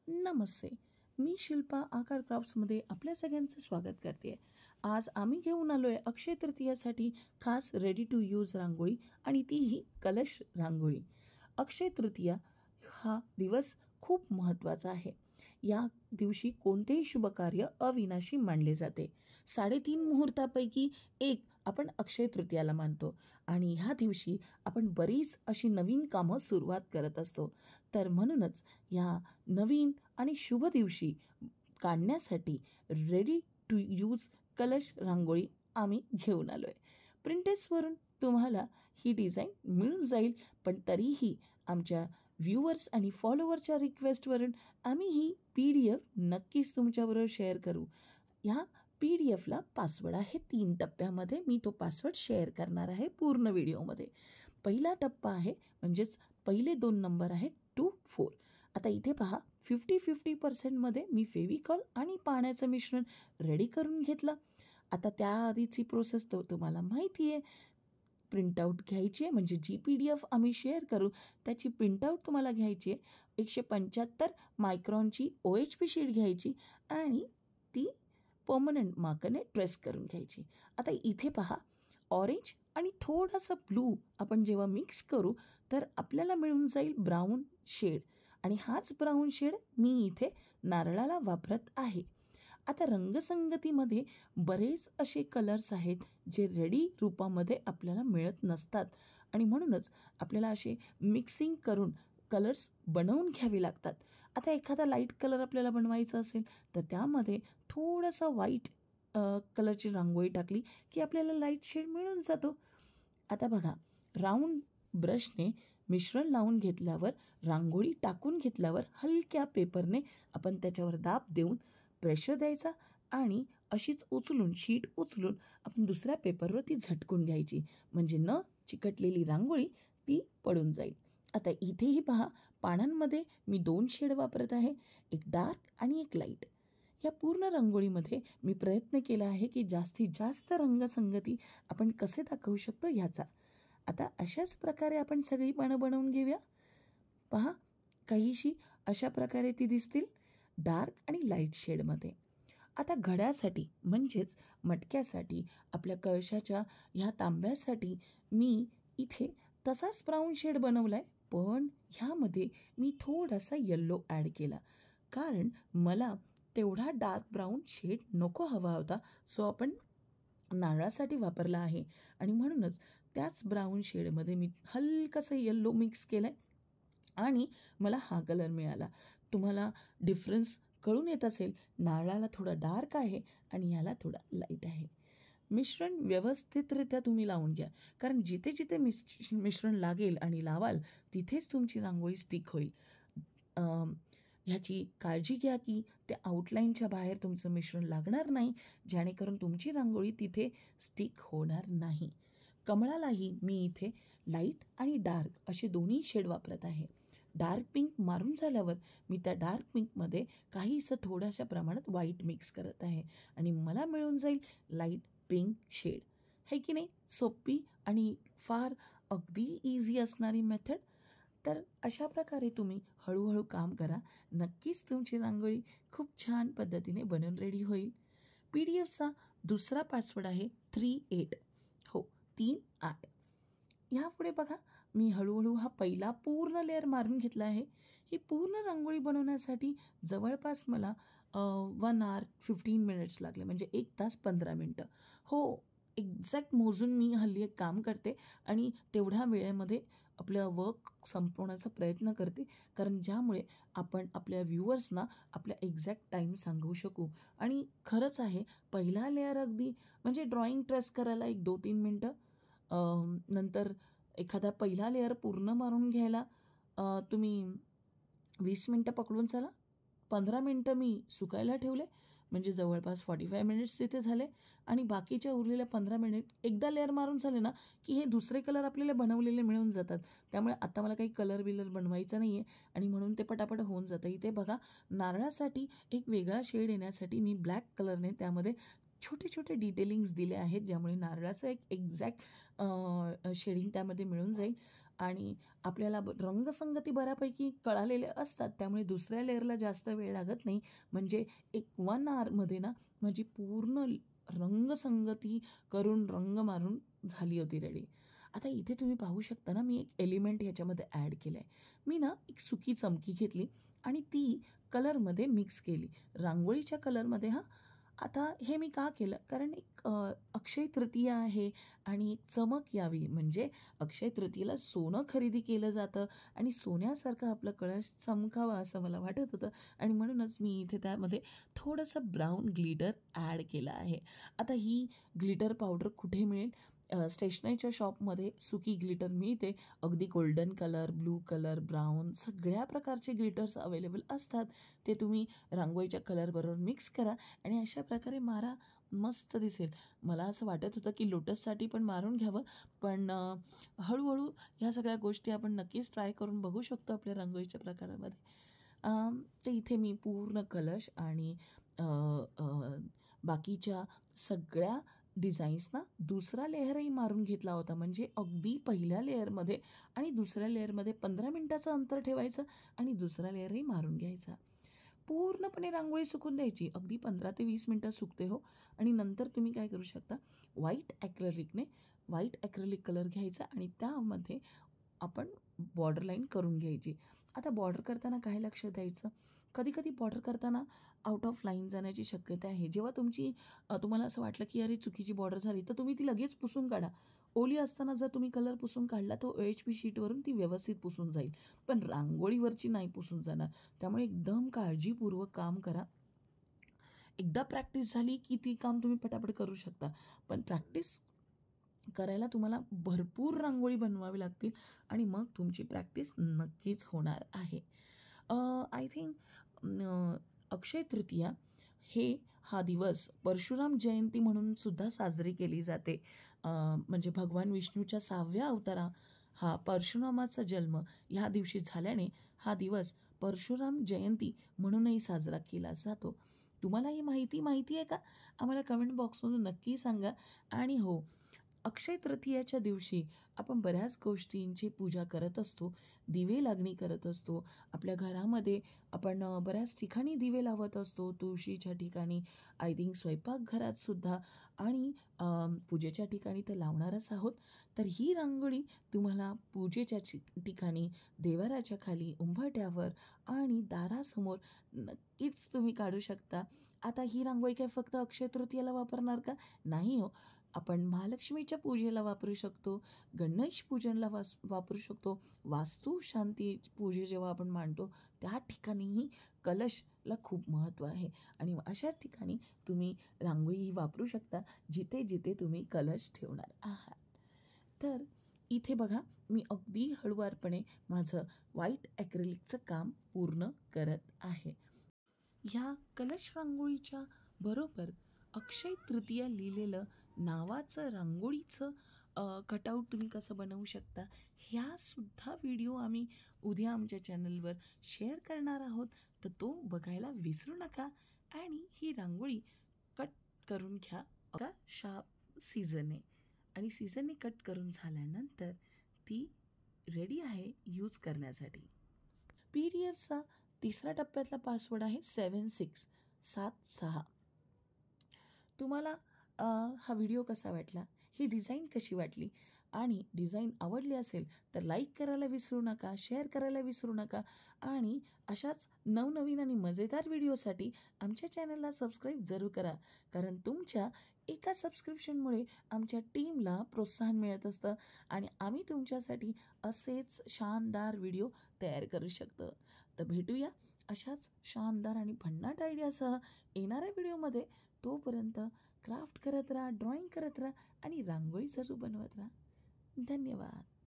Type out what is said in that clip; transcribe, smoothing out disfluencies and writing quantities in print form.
नमस्ते. मी शिल्पा आकार क्राफ्ट्समध्ये आपल्या सगळ्यांचं स्वागत करते. आज आम्ही घेऊन आलो आहे अक्षय तृतीयासाठी खास रेडी टू यूज रांगोळी आणि तीही कलश रांगोळी. अक्षय तृतीया हा दिवस खूप महत्त्वाचा आहे. या दिवशी कोणतेही शुभकार्य अविनाशी मानले जाते. 3.5 मुहूर्तापैकी एक आपण अक्षय तृतीयाला मानतो आणि ह्या दिवशी आपण बरीच अशी नवीन कामं सुरुवात करत असतो. तर म्हणूनच या नवीन आणि शुभ दिवशी काढण्यासाठी रेडी टू यूज कलश रांगोळी आम्ही घेऊन आलो आहे. प्रिंटेक्सवरून तुम्हाला ही डिझाईन मिळून जाईल, पण तरीही आमच्या व्ह्यूअर्स आणि फॉलोअरच्या रिक्वेस्टवरून आम्ही ही PDF नक्कीच तुमच्याबरोबर शेअर करू. ह्या PDF पासवर्ड आहे 3 टप्प्यामध्ये. मी तो पासवर्ड शेअर करणार आहे पूर्ण व्हिडिओमध्ये. पहिला टप्पा आहे म्हणजेच पहिले 2 नंबर आहेत 2, 4. आता इथे पहा 50-50% मी फेविकॉल आणि पाण्याचं मिश्रण रेडी करून घेतलं. आता त्याआधीची प्रोसेस तो तुम्हाला माहिती आहे. प्रिंटआउट घ्यायची आहे, म्हणजे जी PDF आम्ही शेअर करू त्याची प्रिंटआउट तुम्हाला घ्यायची आहे. 175 मायक्रॉनची OHP शीट घ्यायची आणि ती परमनंट मार्करने ट्रेस करून घ्यायची. आता इथे पहा ऑरेंज आणि थोडासा ब्लू आपण जेव्हा मिक्स करू तर आपल्याला मिळून जाईल ब्राऊन शेड आणि हाच ब्राऊन शेड मी इथे नारळाला वापरत आहे. आता रंगसंगतीमध्ये बरेच असे कलर्स आहेत जे रेडी रूपामध्ये आपल्याला मिळत नसतात आणि म्हणूनच आपल्याला असे मिक्सिंग करून कलर्स बनवून घ्यावे लागतात. आता एखादा लाईट कलर आपल्याला बनवायचा असेल तर त्यामध्ये थोडासा व्हाईट कलरची रांगोळी टाकली की आपल्याला लाईट शेड मिळून जातो. आता बघा राऊंड ब्रशने मिश्रण लावून घेतल्यावर, रांगोळी टाकून घेतल्यावर हलक्या पेपरने आपण त्याच्यावर दाब देऊन प्रेशर द्यायचा आणि अशीच शीट उचलून आपण दुसऱ्या पेपरवर ती झटकून घ्यायची, म्हणजे न चिकटलेली रांगोळी ती पडून जाईल. आता इथेही पहा पानांमध्ये मी 2 शेड वापरत आहे, एक डार्क आणि एक लाईट. या पूर्ण रांगोळीमध्ये मी प्रयत्न केला आहे की जास्तीत जास्त रंगसंगती आपण कसे दाखवू शकतो ह्याचा. आता अशाच प्रकारे आपण सगळी पानं बनवून घेऊया. पहा काहीशी अशा प्रकारे ती दिसतील डार्क आणि लाईट शेडमध्ये. आता घड्यासाठी म्हणजेच मटक्यासाठी आपल्या कळशाच्या ह्या तांब्यासाठी मी इथे तसाच ब्राऊन शेड बनवला आहे, पण ह्यामध्ये मी थोडासा येल्लो ॲड केला कारण मला तेवढा डार्क ब्राऊन शेड नको हवा होता. सो आपण नारळासाठी वापरला आहे आणि म्हणूनच त्याच ब्राऊन शेडमध्ये मी हलकासा येल्लो मिक्स केला आहे आणि मला हा कलर मिळाला. तुम्हाला डिफरन्स कळून येत असेल, नारळाला थोडा डार्क आहे आणि याला थोडा लाईट आहे. मिश्रण व्यवस्थितरित्या तुम्ही लावून घ्या कारण जिथे जिथे मिश्रण लागेल आणि लावाल तिथेच तुमची रांगोळी स्टिक होईल. ह्याची काळजी घ्या की त्या आउटलाईनच्या बाहेर तुमचं मिश्रण लागणार नाही, जेणेकरून तुमची रांगोळी तिथे स्टिक होणार नाही. कमळालाही मी इथे लाईट आणि डार्क असे दोन्ही शेड वापरत आहे. डार्क पिंक मारून झाल्यावर मी त्या डार्क पिंकमध्ये काहीसं थोड्याशा प्रमाणात व्हाईट मिक्स करत आहे आणि मला मिळून जाईल लाईट पिंक शेड. है की नाही? सोपी आणि फार अगदी इझी असणारी मेथड. तर अशा प्रकारे तुम्ही हळूहळू काम करा, नक्कीच तुमची रांगोळी खूप छान पद्धतीने बनवून रेडी होईल. PDFचा दुसरा पासवर्ड आहे 38. हो 38. ह्यापुढे बघा मी हळूहळू हा पहिला पूर्ण लेअर मारून घेतला आहे. ही पूर्ण रांगोळी बनवण्यासाठी जवळपास मला 1 hour 15 minutes लागले, म्हणजे 1 तास 15 मिनटं. हो एक्झॅक्ट मोजून मी हल्ली एक काम करते आणि तेवढ्या वेळेमध्ये आपलं वर्क संपवण्याचा प्रयत्न करते, कारण ज्यामुळे आपण आपल्या व्ह्यूअर्सना आपल्या एक्झॅक्ट टाईम सांगू शकू. आणि खरंच आहे पहिला लेअर अगदी म्हणजे ड्रॉइंग ट्रेस करायला 1-2-3 मिनटं, नंतर एखादा पहिला लेअर पूर्ण मारून घ्यायला तुम्ही 20 मिनटं पकडून चला. 15 मिनटं मी सुकायला ठेवले, म्हणजे जवळपास 45 मिनिट्स तिथे झाले आणि बाकीच्या उरलेल्या 15 मिनिट एकदा लेअर मारून झाले ना की हे दुसरे कलर आपल्याला बनवलेले मिळून जातात. त्यामुळे आता मला काही कलर बिलर बनवायचा नाही आहे आणि म्हणून ते पटापट होऊन जातं. इथे बघा नारळासाठी एक वेगळा शेड येण्यासाठी मी ब्लॅक कलरने त्यामध्ये छोटे छोटे डिटेलिंग्स दिले आहेत, ज्यामुळे नारळाचं एक एक्झॅक्ट शेडिंग त्यामध्ये मिळून जाईल. आणि आपल्याला रंगसंगती बऱ्यापैकी कळालेले असतात, त्यामुळे दुसऱ्या लेअरला जास्त वेळ लागत नाही. म्हणजे एक 1 आवरमध्ये ना माझी पूर्ण रंगसंगती करून रंग मारून झाली होती रेडी. आता इथे तुम्ही पाहू शकता ना, मी एक एलिमेंट ह्याच्यामध्ये ॲड केलं आहे. मी ना एक सुकी चमकी घेतली आणि ती कलरमध्ये मिक्स केली, रांगोळीच्या कलरमध्ये हां. आता हे मी का केलं? कारण एक अक्षय तृतीया आहे आणि एक चमक यावी, म्हणजे अक्षय तृतीयेला सोनं खरेदी केलं जातं आणि सोन्यासारखं आपलं कळस चमकावा असं मला वाटत होतं आणि म्हणूनच मी इथे त्यामध्ये थोडंसं ब्राऊन ग्लिटर ॲड केलं आहे. आता ही ग्लिटर पावडर कुठे मिळेल? स्टेशनरीच्या शॉपमध्ये सुकी ग्लिटर मिळते. अगदी golden colour, blue colour, brown सगळ्या प्रकारचे ग्लिटर्स अवेलेबल असतात. ते तुम्ही रांगोळीच्या कलरबरोबर मिक्स करा आणि अशा प्रकारे मारा, मस्त दिसेल. मला असं वाटत होतं की लोटससाठी पण मारून घ्यावं, पण हळूहळू ह्या सगळ्या गोष्टी आपण नक्कीच ट्राय करून बघू शकतो आपल्या रांगोळीच्या प्रकारामध्ये. तर इथे मी पूर्ण कलश आणि अ, अ, बाकीच्या सगळ्या डिझाईन्सना दुसरा लेअरही मारून घेतला होता. म्हणजे अगदी पहिल्या लेअरमध्ये आणि दुसऱ्या लेअरमध्ये 15 मिनिटाचं अंतर ठेवायचं आणि दुसरा लेअरही मारून घ्यायचा. पूर्णपणे रांगोळी सुकून द्यायची. अगदी 15 ते 20 मिनिटं सुकते हो. आणि नंतर तुम्ही काय करू शकता, व्हाईट ॲक्रेलिक कलर घ्यायचा आणि त्यामध्ये आपण बॉर्डर लाईन करून घ्यायची. आता बॉर्डर करताना काय लक्ष द्यायचं? कधी-कधी बॉर्डर करताना आउट ऑफ लाईन जाण्याची शक्यता आहे. जेव्हा तुम्हाला असं वाटलं की अरे चुकीची बॉर्डर झाली, तर तुम्ही ती लगेच पुसून काढा. ओली असताना जर तुम्ही कलर पुसून काढला, तर OHP शीटवरून ती व्यवस्थित पुसून जाईल. पण रांगोळीवरची नाही पुसून जाणार. त्यामुळे एकदम काळजीपूर्वक काम करा. एकदा प्रॅक्टिस झाली की ती काम तुम्ही पटापट करू शकता. पण प्रॅक्टिस करायला तुम्हाला भरपूर रांगोळी बनवावी लागतील आणि मग तुमची प्रॅक्टिस नक्कीच होणार आहे. आय थिंक अक्षय तृतीया हा दिवस परशुराम जयंती म्हणून सुद्धा साजरी केली जाते. म्हणजे भगवान विष्णूच्या 6व्या अवतारा हा परशुरामाचा जन्म ह्या दिवशी झाल्याने हा दिवस परशुराम जयंती म्हणूनही साजरा केला जातो. तुम्हाला ही माहिती आहे का? आम्हाला कमेंट बॉक्समधून नक्की सांगा. आणि हो, अक्षय तृतीयेच्या दिवशी आपण बऱ्याच गोष्टींची पूजा करत असतो, दिवे लागणी करत असतो. आपल्या घरामध्ये आपण बऱ्याच ठिकाणी दिवे लावत असतो, तुळशीच्या ठिकाणी, आय थिंक स्वयंपाकघरातसुद्धा आणि पूजेच्या ठिकाणी तर लावणारच आहोत. तर ही रांगोळी तुम्हाला पूजेच्या ठिकाणी, देवाऱ्याच्या खाली, उंबरठ्यावर आणि दारासमोर नक्कीच तुम्ही काढू शकता. आता ही रांगोळी काय फक्त अक्षय तृतीयेला वापरणार का? नाही हो. आपण महालक्ष्मीच्या पूजेला वापरू शकतो, गणेश पूजनला वापरू शकतो, वास्तू शांती पूजे जेव्हा आपण मांडतो त्या ठिकाणीही कलशला खूप महत्त्व आहे आणि अशाच ठिकाणी तुम्ही रांगोळी वापरू शकता, जिथे जिथे तुम्ही कलश ठेवणार आहात. तर इथे बघा, मी अगदी हळुवारपणे माझं व्हाईट ॲक्रेलिकचं काम पूर्ण करत आहे. ह्या कलश रांगोळीच्या बरोबर अक्षय तृतीया लिहिलेलं नावाचं रांगोळीचं कटआउट तुम्ही कसं बनवू शकता, ह्यासुद्धा व्हिडिओ आम्ही उद्या आमच्या चॅनलवर शेअर करणार आहोत. तर तो बघायला विसरू नका आणि ही रांगोळी कट करून घ्या का शार्प सीझरने. आणि सीझरने कट करून झाल्यानंतर ती रेडी आहे यूज करण्यासाठी. PDF तिसऱ्या टप्प्यातला पासवर्ड आहे 7676. तुम्हाला हा व्हिडिओ कसा वाटला, ही डिझाईन कशी वाटली आणि डिझाईन आवडली असेल तर लाईक करायला विसरू नका, शेअर करायला विसरू नका आणि अशाच नवनवीन आणि मजेदार व्हिडिओसाठी आमच्या चॅनलला सबस्क्राईब जरूर करा. कारण तुमच्या एका सबस्क्रिप्शनमुळे आमच्या टीमला प्रोत्साहन मिळत असतं आणि आम्ही तुमच्यासाठी असेच शानदार व्हिडिओ तयार करू शकतो. तर भेटूया अशाच शानदार आणि भन्नाट आयडियासह येणाऱ्या व्हिडिओमध्ये. तोपर्यंत क्राफ्ट करत राहा, ड्रॉइंग करत राहा आणि रांगोळी जरूर बनवत राहा. धन्यवाद.